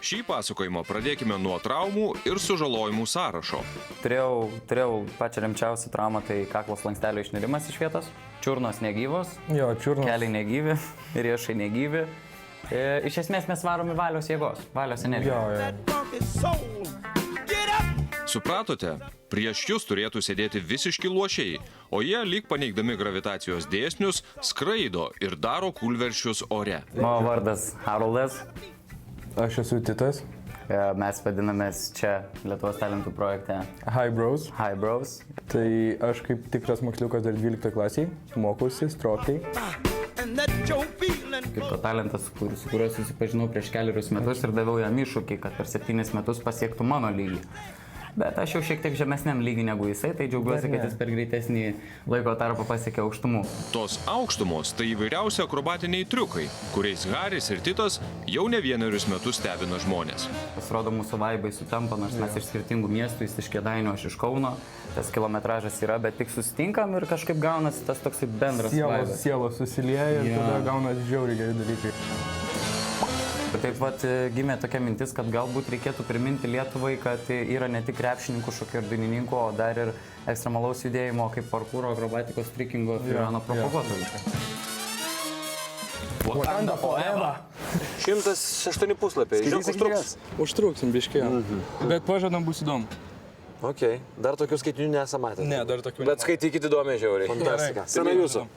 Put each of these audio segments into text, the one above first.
Šį pasakojimą pradėkime nuo traumų ir sužalojimų sąrašo. Turėjau pačią rimčiausią traumą, tai kaklo slankstelio išnirimas iš vietos. Čiurnos negyvos, keliai negyvi, riešai negyvi. Iš esmės mes varomi valios jėgos, valios energijos. Supratote? Prieš jūs turėtų sėdėti visiški luošiai, o jie, lyg paneigdami gravitacijos dėsnius, skraido ir daro kūlveršius ore. Mano vardas Haroldas. Aš esu Titas. Mes vadinamės čia Lietuvos talentų projekte Hi Bros. Hi Bros. Tai aš kaip tikras moksliukas dar 12 klasiai, mokausi stropiai. Kirko talentas, su kuriuo susipažinau prieš keliarius metus ir daviau jam iššūkį, kad per 7 metus pasiektų mano lygį. Bet aš jau šiek tiek žemesniam lygį negu jisai, tai džiaugiuosi, kad jis per greitesnį laiko tarpą pasiekė aukštumų. Tos aukštumos tai įvairiausi akrobatiniai triukai, kuriais Haris ir Titas jau ne vienerius metus stebina žmonės. Pasirodo, mūsų vaibai sutampa, nors mes iš skirtingų miestų, jis iš Kėdainių, aš iš Kauno. Tas kilometražas yra, bet tik susitinkam ir kažkaip gaunasi tas toksai bendras vaibas. Sielos susilieja ir tada gaunasi žiauriai geri dalykai. Taip pat gimė tokia mintis, kad galbūt reikėtų priminti Lietuvai, kad yra ne tik krepšininkų, šokio ir dainininkų, o dar ir ekstremalaus judėjimo kaip parkūro, akrobatikos, trikingo, freerunno propaguotojų. Wakanda forever! 108 puslapiai. Užtruksim biškį. Bet pažadam bus įdomu. Ok, dar tokių skaitinių nesam matę. Ne, dar tokių Bet skaitykit įdomiai žiauriai. Fantastika. Sena jūsų.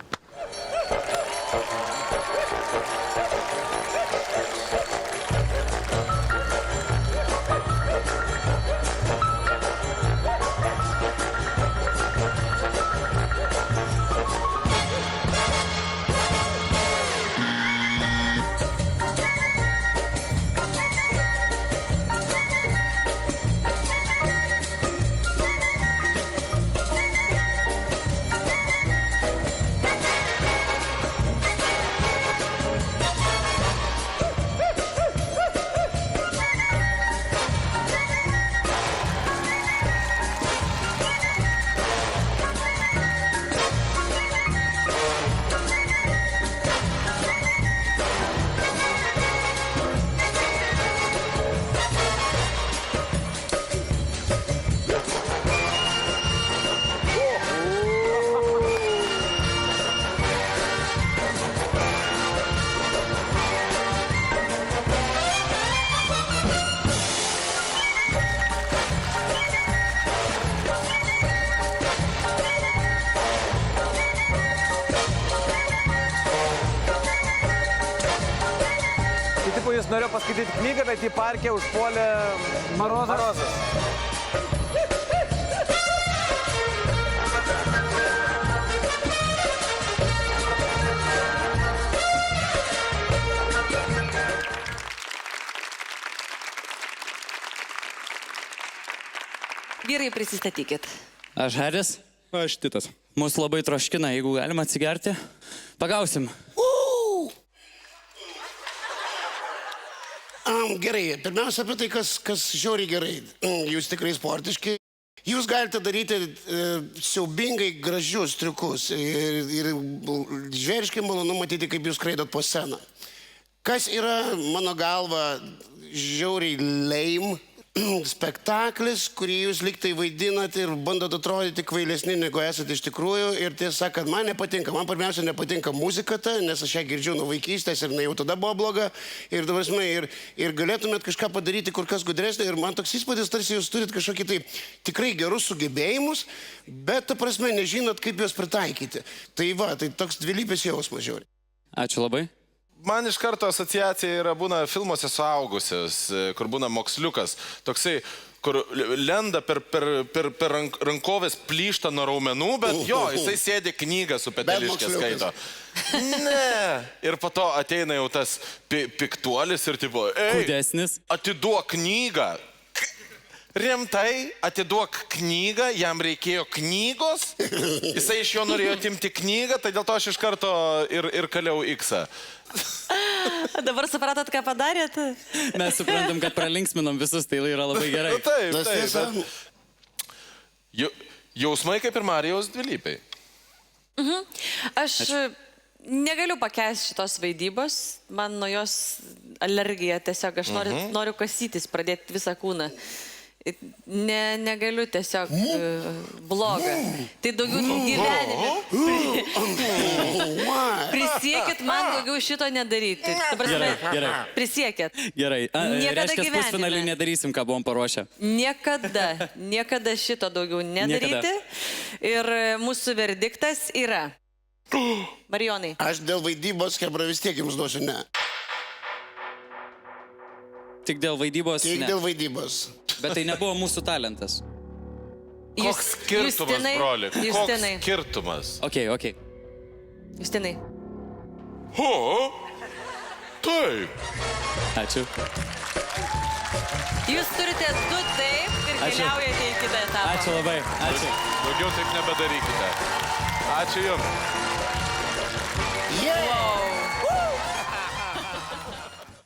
Jis norėjo paskaityti knygą, bet į parkę užpuolė Marozas. Vyrai, prisistatykit. Aš Haris. Aš Titas. Mūsų labai troškina, jeigu galima atsigerti. Pagausim. Gerai, pirmiausia apie tai, kas žiauriai gerai. Jūs tikrai sportiški. Jūs galite daryti siaubingai gražius triukus ir žvėriškai malonu matyti, kaip jūs skraidot po sceną. Kas yra, mano galva, žiauriai lame spektaklis, kurį jūs lygtai vaidinat ir bandot atrodyti kvailesni, negu esate iš tikrųjų. Ir tiesą sakant, man nepatinka. Man pirmiausia nepatinka muzika ta, nes aš ją girdžiu nuo vaikystės ir jau tada buvo bloga. Ir galėtumėt kažką padaryti kur kas gudresnį. Ir man toks įspūdis, tarsi jūs turit kažkokį tai tikrai gerus sugebėjimus, bet, ta prasme, nežinot, kaip juos pritaikyti. Tai va, tai toks dvilypis jausmas žiauriai. Ačiū labai. Man iš karto asociacija yra būna filmuose suaugusios, kur būna moksliukas, toksai, kur lenda per rankovės plyšta nuo raumenų, bet jo, jisai sėdi knygą su peteliškė skaito. Ne. Ir po to ateina jau tas piktuolis ir tipo, Kūdesnis. Atiduok knygą. Rimtai, atiduok knygą, jam reikėjo knygos, jisai iš jo norėjo atimti knygą, tai dėl to aš iš karto ir kaliau X-ą. Dabar supratot, ką padarėt? Mes suprantam, kad pralinksminom visus, tai yra labai gerai. Taip. Jausmai kaip ir Marijaus dvilypiai. Aš Negaliu pakęsti šitos vaidybos, man nuo jos alergija tiesiog, aš noriu kasytis, pradėti visą kūną. Negaliu tiesiog bloga. Tai daugiau gyvenime. Prisiekit man daugiau šito nedaryti. Gerai. Prisiekit. Gerai. Niekada Reiškia, gyvenime. pusfinalį nedarysim, ką buvom paruošę. Niekada šito daugiau nedaryti. Ir mūsų verdiktas yra. Marijonai. Aš dėl vaidybos, Hebra, vis tiek jums duosiu ne. Tik dėl vaidybos. Tik ne. dėl vaidybos. Bet tai nebuvo mūsų talentas. Koks skirtumas, broli? Koks Justinai. skirtumas? Ok. Justinai. O, taip. Ačiū. Jūs turite 2 taip ir Ačiū. keliaujate į kitą etapą. Ačiū labai. Ačiū. Daugiau taip nebedarykite. Ačiū jums.